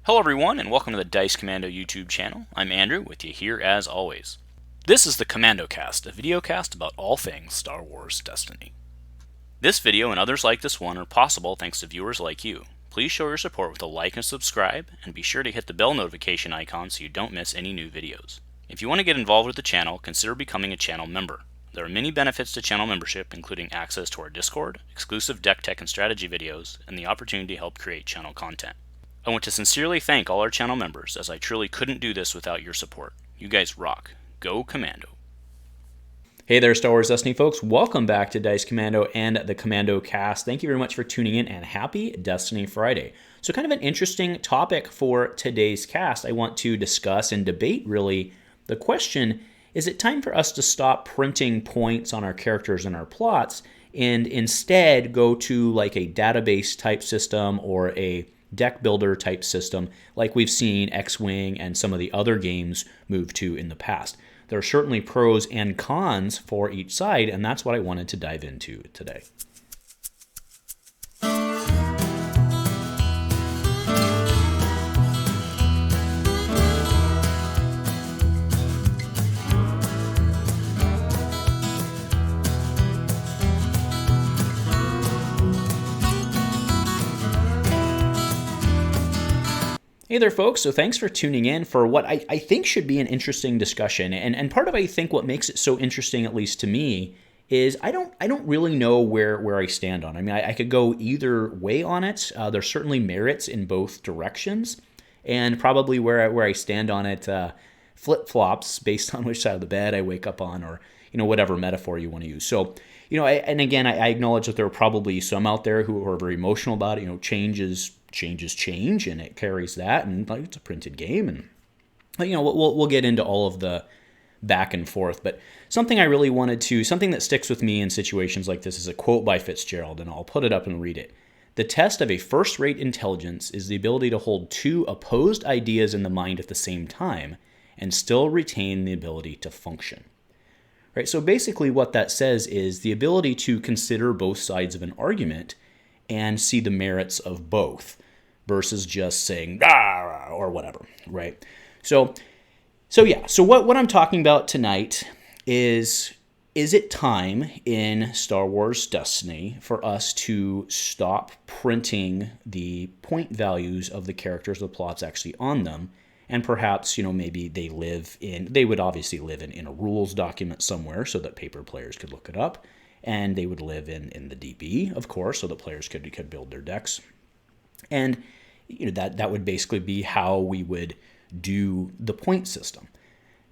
Hello everyone, and welcome to the Dice Commando YouTube channel. I'm Andrew, with you here as always. This is the Commando Cast, a video cast about all things Star Wars Destiny. This video and others like this one are possible thanks to viewers like you. Please show your support with a like and subscribe, and be sure to hit the bell notification icon so you don't miss any new videos. If you want to get involved with the channel, consider becoming a channel member. There are many benefits to channel membership, including access to our Discord, exclusive deck tech and strategy videos, and the opportunity to help create channel content. I want to sincerely thank all our channel members, as I truly couldn't do this without your support. You guys rock. Go Commando. Hey there, Star Wars Destiny folks. Welcome back to Dice Commando and the Commando Cast. Thank you very much for tuning in, and happy Destiny Friday. So kind of an interesting topic for today's cast. I want to discuss and debate, really, the question, is it time for us to stop printing points on our characters and our plots and instead go to like a database type system or a deck builder type system like we've seen X-Wing and some of the other games move to in the past? There are certainly pros and cons for each side, and that's what I wanted to dive into today. Hey there, folks. So thanks for tuning in for what I think should be an interesting discussion. And part of, I think, what makes it so interesting, at least to me, is I don't really know where I stand on it. I mean, I could go either way on it. There's certainly merits in both directions. And probably where I stand on it flip-flops based on which side of the bed I wake up on, or, whatever metaphor you want to use. So, I acknowledge that there are probably some out there who are very emotional about it. Change is change, and it carries that, and like, it's a printed game, and we'll get into all of the back and forth. But something that sticks with me in situations like this is a quote by Fitzgerald, and I'll put it up and read it. "The test of a first-rate intelligence is the ability to hold two opposed ideas in the mind at the same time and still retain the ability to function." Right? So basically what that says is the ability to consider both sides of an argument and see the merits of both versus just saying "ah" or whatever, right? So what I'm talking about tonight is it time in Star Wars Destiny for us to stop printing the point values of the characters, the plots actually on them, and perhaps, maybe they would obviously live in a rules document somewhere so that paper players could look it up. And they would live in the DB, of course, so the players could build their decks. And that would basically be how we would do the point system.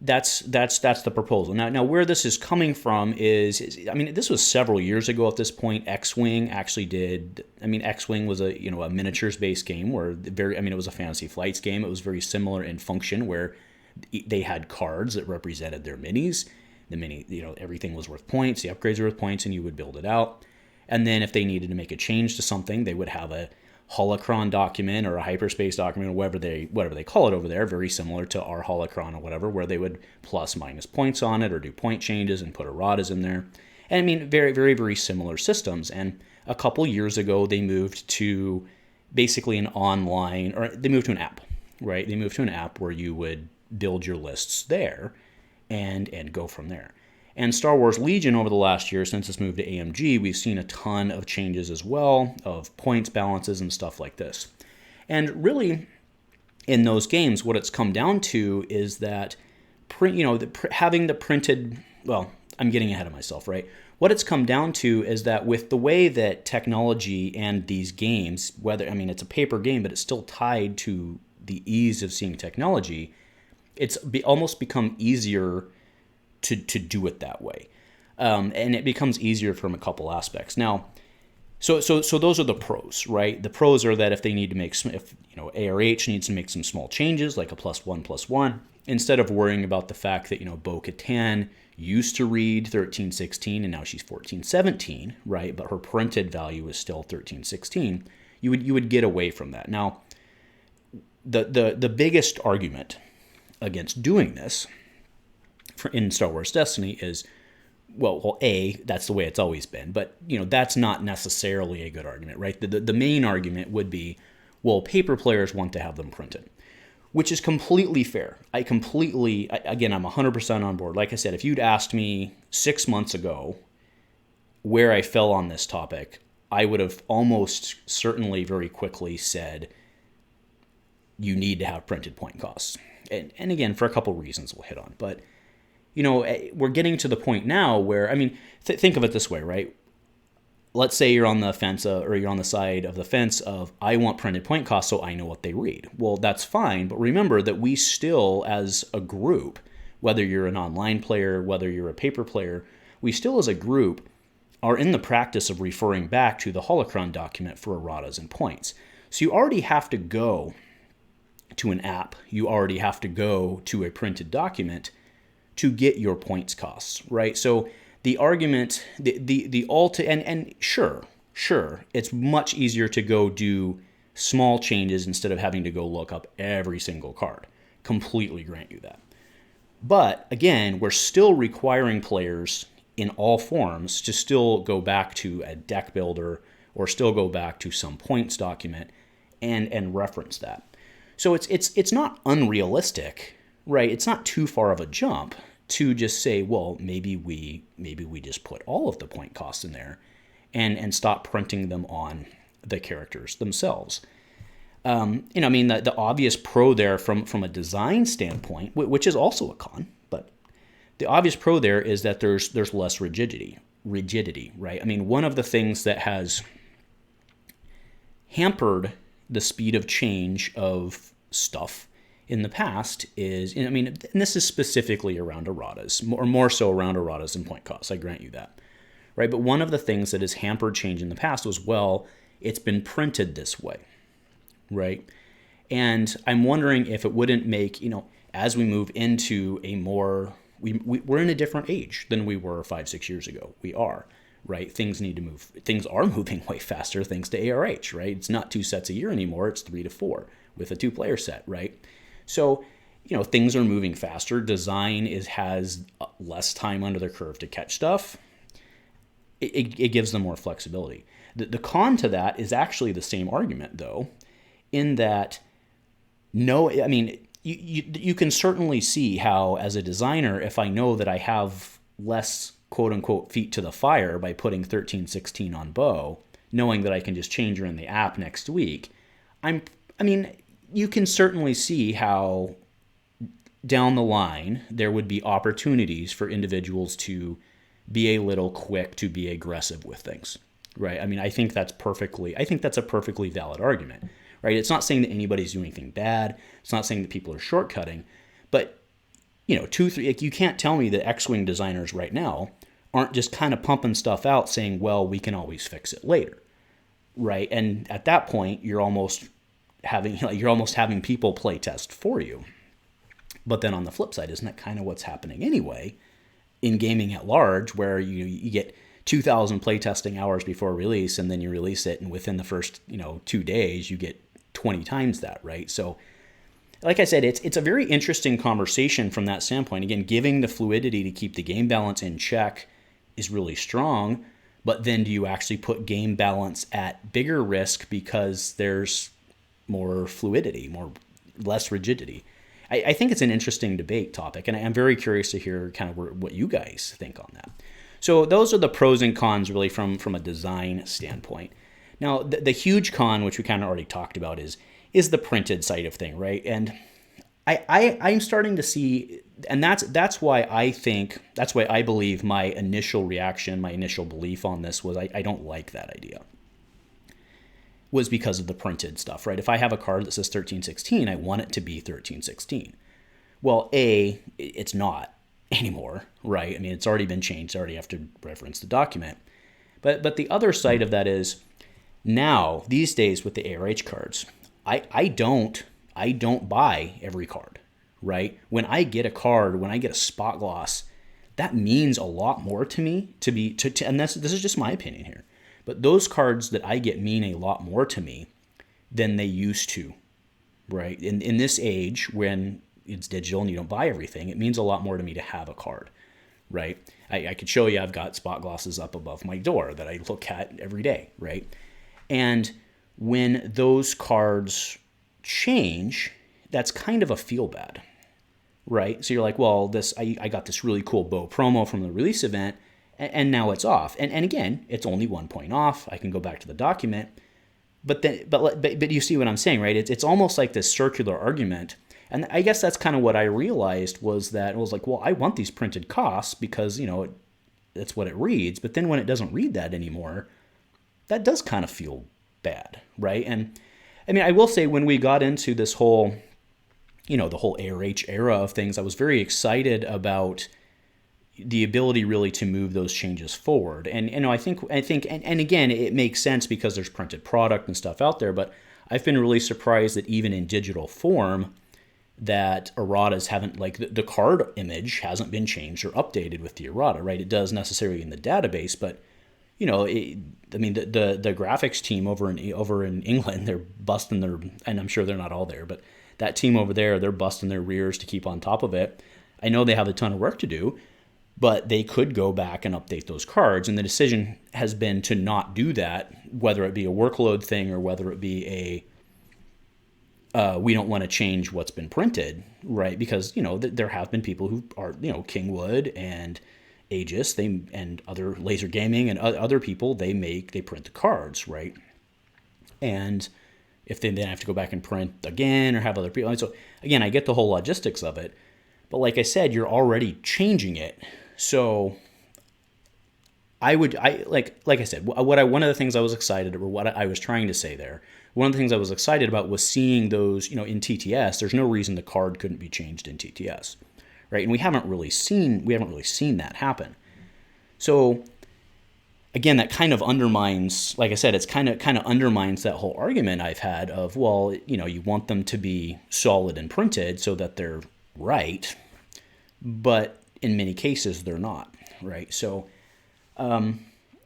That's the proposal. Now where this is coming from is this was several years ago at this point. X-Wing actually did. X-Wing was a miniatures based game where it was a Fantasy Flights game. It was very similar in function, where they had cards that represented their minis. Everything was worth points. The upgrades were worth points, and you would build it out. And then if they needed to make a change to something, they would have a holocron document or a hyperspace document, or whatever they call it over there, very similar to our holocron or whatever, where they would plus minus points on it or do point changes and put erratas in there. And very, very, very similar systems. And a couple years ago, they moved to basically they moved to an app, right? They moved to an app where you would build your lists there and go from there. And Star Wars Legion, over the last year, since it's moved to AMG, we've seen a ton of changes as well, of points, balances, and stuff like this. And really, in those games, what it's come down to is that having the printed, well, I'm getting ahead of myself, right? What it's come down to is that with the way that technology and these games, it's a paper game, but it's still tied to the ease of seeing technology, it's almost become easier to do it that way. And it becomes easier from a couple aspects. Now, so those are the pros, right? The pros are that if they need to make ARH needs to make some small changes, like a +1/+1, instead of worrying about the fact that, Bo-Katan used to read 1316 and now she's 1417, right? But her printed value is still 1316. You would get away from that. Now, the biggest argument against doing this in Star Wars Destiny is, well, that's the way it's always been, but that's not necessarily a good argument, right? The main argument would be, Well, paper players want to have them printed, which is completely fair. Again, I'm 100% on board. Like I said, if you'd asked me 6 months ago where I fell on this topic, I would have almost certainly very quickly said you need to have printed point costs. And again, for a couple reasons we'll hit on. But, we're getting to the point now where, think of it this way, right? Let's say you're on the fence or you're on the side of the fence of, I want printed point costs so I know what they read. Well, that's fine. But remember that we still, as a group, whether you're an online player, whether you're a paper player, we still as a group are in the practice of referring back to the holocron document for erratas and points. So you already have to go to an app. You already have to go to a printed document to get your points costs, right? So the argument, and sure, it's much easier to go do small changes instead of having to go look up every single card. Completely grant you that. But again, we're still requiring players in all forms to still go back to a deck builder or still go back to some points document and reference that. So it's not unrealistic, right? It's not too far of a jump to just say, well, maybe we just put all of the point costs in there and stop printing them on the characters themselves. The obvious pro there from a design standpoint, which is also a con, but the obvious pro there is that there's less rigidity, right? One of the things that has hampered the speed of change of stuff in the past is, and this is specifically around erratas, or more so around erratas and point costs, I grant you that, right? But one of the things that has hampered change in the past was, well, it's been printed this way, right? And I'm wondering if it wouldn't make, as we move into a more, we're in a different age than we were 5-6 years ago. We are, right? Things need to move. Things are moving way faster thanks to ARH, right? It's not 2 sets a year anymore. It's 3 to 4 with a 2-player set, right? So, things are moving faster. Design has less time under the curve to catch stuff. It gives them more flexibility. The con to that is actually the same argument, though, in that you can certainly see how, as a designer, if I know that I have less quote-unquote feet to the fire by putting 1316 on Bo, knowing that I can just change her in the app next week, you can certainly see how down the line there would be opportunities for individuals to be a little quick to be aggressive with things, right? I think that's a perfectly valid argument, right? It's not saying that anybody's doing anything bad. It's not saying that people are shortcutting, but 2-3, you can't tell me that X-Wing designers right now aren't just kind of pumping stuff out saying, well, we can always fix it later, right? And at that point, you're almost having people play test for you. But then on the flip side, isn't that kind of what's happening anyway in gaming at large, where you get 2,000 playtesting hours before release, and then you release it, and within the first 2 days you get 20 times that, right? So like I said, it's a very interesting conversation from that standpoint. Again, giving the fluidity to keep the game balance in check is really strong, but then do you actually put game balance at bigger risk because there's more fluidity, less rigidity? I think it's an interesting debate topic, and I'm very curious to hear kind of what you guys think on that. So those are the pros and cons really from a design standpoint. Now, the huge con, which we kind of already talked about, is the printed side of thing, right? And I'm starting to see, and that's why I believe my initial reaction, my initial belief on this was I don't like that idea, was because of the printed stuff, right? If I have a card that says 1316, I want it to be 1316. Well, it's not anymore, right? It's already been changed. I already have to reference the document. But the other side of that is, now, these days with the ARH cards, I don't buy every card, right? When I get a card, when I get a spot gloss, that means a lot more to me and this is just my opinion here. But those cards that I get mean a lot more to me than they used to, right? In this age, when it's digital and you don't buy everything, it means a lot more to me to have a card, right? I could show you I've got spot glosses up above my door that I look at every day, right? And when those cards change, that's kind of a feel bad, right? So you're like, well, I got this really cool Bo promo from the release event, and now it's off. And again, it's only 1 point off. I can go back to the document, but you see what I'm saying, right? It's almost like this circular argument. And I guess that's kind of what I realized was that it was like, well, I want these printed costs because, that's what it reads. But then when it doesn't read that anymore, that does kind of feel bad, right? And I mean, I will say when we got into this whole, the whole ARH era of things, I was very excited about the ability really to move those changes forward. And I think, and again, it makes sense because there's printed product and stuff out there, but I've been really surprised that even in digital form, that erratas haven't, like the card image hasn't been changed or updated with the errata, right? It does necessarily in the database, but the graphics team over in England, they're busting their, and I'm sure they're not all there, but that team over there, they're busting their rears to keep on top of it. I know they have a ton of work to do, but they could go back and update those cards, and the decision has been to not do that, whether it be a workload thing or whether it be a we don't want to change what's been printed, right? Because, there have been people who are, Kingwood and Aegis, and other Laser Gaming and other people, they print the cards, right? And if they then have to go back and print again or have other people. And so again, I get the whole logistics of it, but like I said, you're already changing it. So like I said, one of the things I was excited, or what I was trying to say there, one of the things I was excited about was seeing those, in TTS. There's no reason the card couldn't be changed in TTS, right? And we haven't really seen that happen. So again, that kind of undermines, like I said, it's kind of undermines that whole argument I've had of, well, you want them to be solid and printed so that they're right, but in many cases they're not, right? So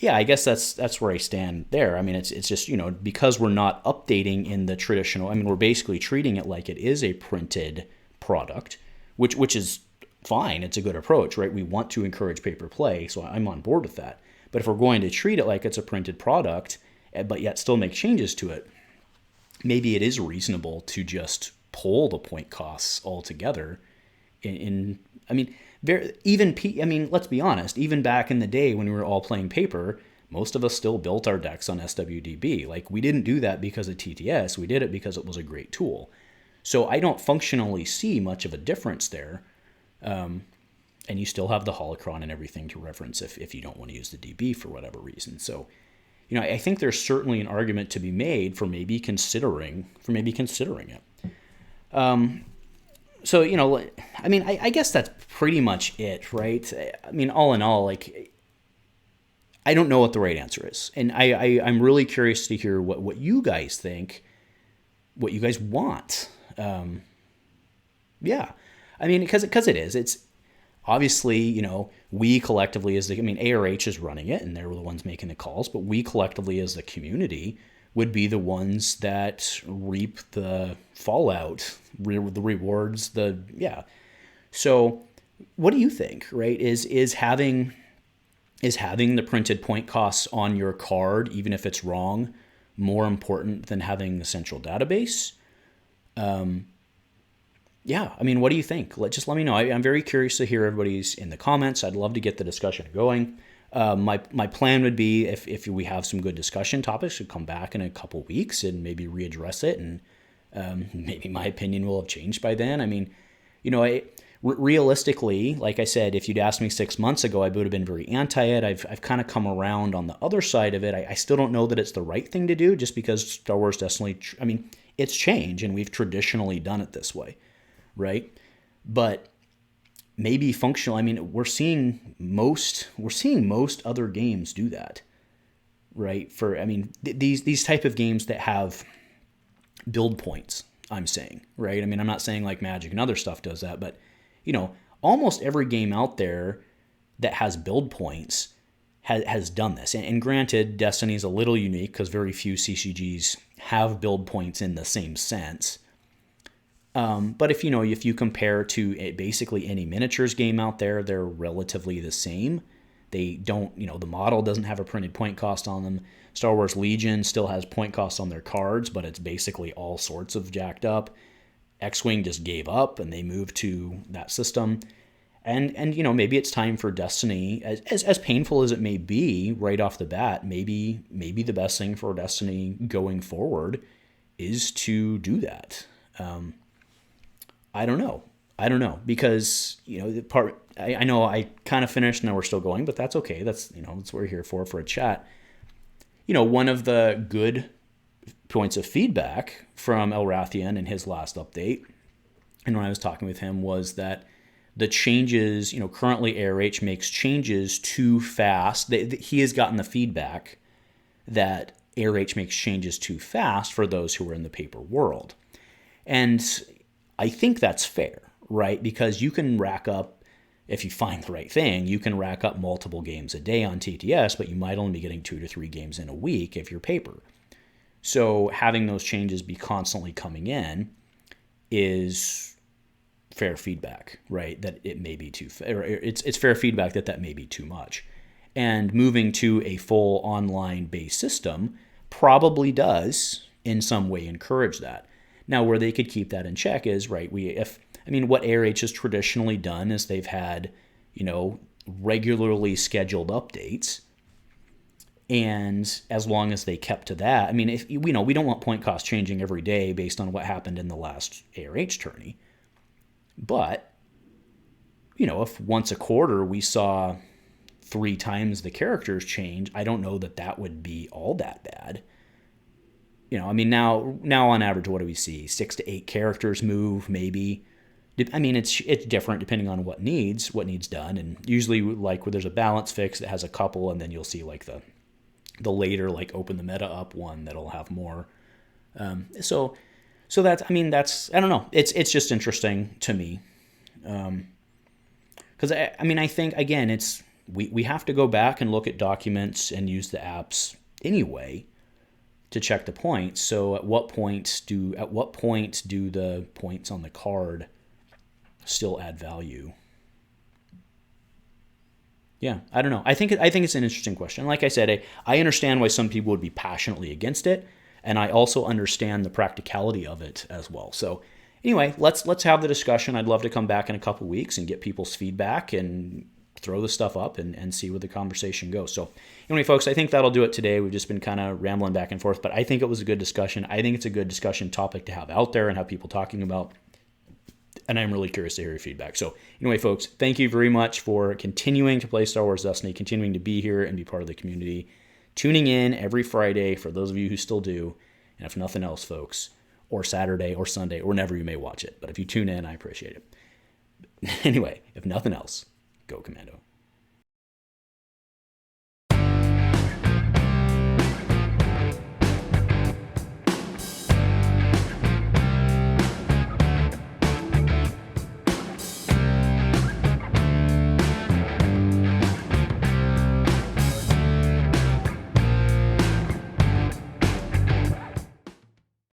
yeah, I guess that's where I stand there. I mean, it's just, because we're not updating in the traditional, I mean, we're basically treating it like it is a printed product, which is fine. It's a good approach, right? We want to encourage paper play, so I'm on board with that. But if we're going to treat it like it's a printed product, but yet still make changes to it, maybe it is reasonable to just pull the point costs altogether. Let's be honest, even back in the day when we were all playing paper, most of us still built our decks on SWDB. Like, we didn't do that because of TTS. We did it because it was a great tool. So I don't functionally see much of a difference there. And you still have the holocron and everything to reference if you don't want to use the DB for whatever reason. So, I think there's certainly an argument to be made for maybe considering it. So, I guess that's pretty much it, right? I mean, all in all, like, I don't know what the right answer is. And I'm really curious to hear what you guys think, what you guys want. Yeah. I mean, because it is. It's obviously, we collectively ARH is running it, and they're the ones making the calls, but we collectively as the community would be the ones that reap the fallout, the rewards, So what do you think, right? Is having the printed point costs on your card, even if it's wrong, more important than having the central database? Yeah, I mean, what do you think? Just let me know. I'm very curious to hear everybody's in the comments. I'd love to get the discussion going. My plan would be if we have some good discussion topics, to come back in a couple weeks and maybe readdress it, and maybe my opinion will have changed by then. I mean, realistically, like I said, if you'd asked me 6 months ago, I would have been very anti it. I've kind of come around on the other side of it. I still don't know that it's the right thing to do, just because Star Wars definitely, it's change, and we've traditionally done it this way, right? But maybe functional. We're seeing most other games do that, right? These type of games that have build points, I'm saying, right? I'm not saying like Magic and other stuff does that, but almost every game out there that has build points has done this. And granted, Destiny is a little unique because very few CCGs have build points in the same sense. But if you compare to basically any miniatures game out there, they're relatively the same. They don't, the model doesn't have a printed point cost on them. Star Wars Legion still has point costs on their cards, but it's basically all sorts of jacked up. X-Wing just gave up and they moved to that system. And maybe it's time for Destiny, as painful as it may be right off the bat, maybe the best thing for Destiny going forward is to do that. I don't know because the part I know I kind of finished, now we're still going, but that's okay. That's that's what we're here for a chat. One of the good points of feedback from Elrathian in his last update, and when I was talking with him, was that the changes, currently ARH makes changes too fast. He has gotten the feedback that ARH makes changes too fast for those who are in the paper world. And I think that's fair, right? Because you can rack up, if you find the right thing, you can rack up multiple games a day on TTS, but you might only be getting 2 to 3 games in a week if you're paper. So having those changes be constantly coming in is fair feedback, right? That it may be it's fair feedback that may be too much. And moving to a full online-based system probably does, in some way, encourage that. Now, where they could keep that in check is, right, what ARH has traditionally done is they've had, regularly scheduled updates. And as long as they kept to that, if we don't want point cost changing every day based on what happened in the last ARH tourney. But, if once a quarter we saw 3 times the characters change, I don't know that would be all that bad. Now on average, what do we see? 6 to 8 characters move, maybe. It's different depending on what needs done. And usually, like, where there's a balance fix that has a couple, and then you'll see, like, the later, like, open the meta up one that'll have more. So that's, I don't know. It's just interesting to me. Because, I think, again, we have to go back and look at documents and use the apps anyway to check the points. So at what point do the points on the card still add value? Yeah, I don't know. I think it's an interesting question. Like I said, I understand why some people would be passionately against it, and I also understand the practicality of it as well. So anyway, let's have the discussion. I'd love to come back in a couple weeks and get people's feedback and throw the stuff up and see where the conversation goes. So anyway, folks, I think that'll do it today. We've just been kind of rambling back and forth, but I think it was a good discussion. I think it's a good discussion topic to have out there and have people talking about. And I'm really curious to hear your feedback. So anyway, folks, thank you very much for continuing to play Star Wars Destiny, continuing to be here and be part of the community, tuning in every Friday for those of you who still do. And if nothing else, folks, or Saturday or Sunday or whenever you may watch it. But if you tune in, I appreciate it. Anyway, if nothing else, go Commando.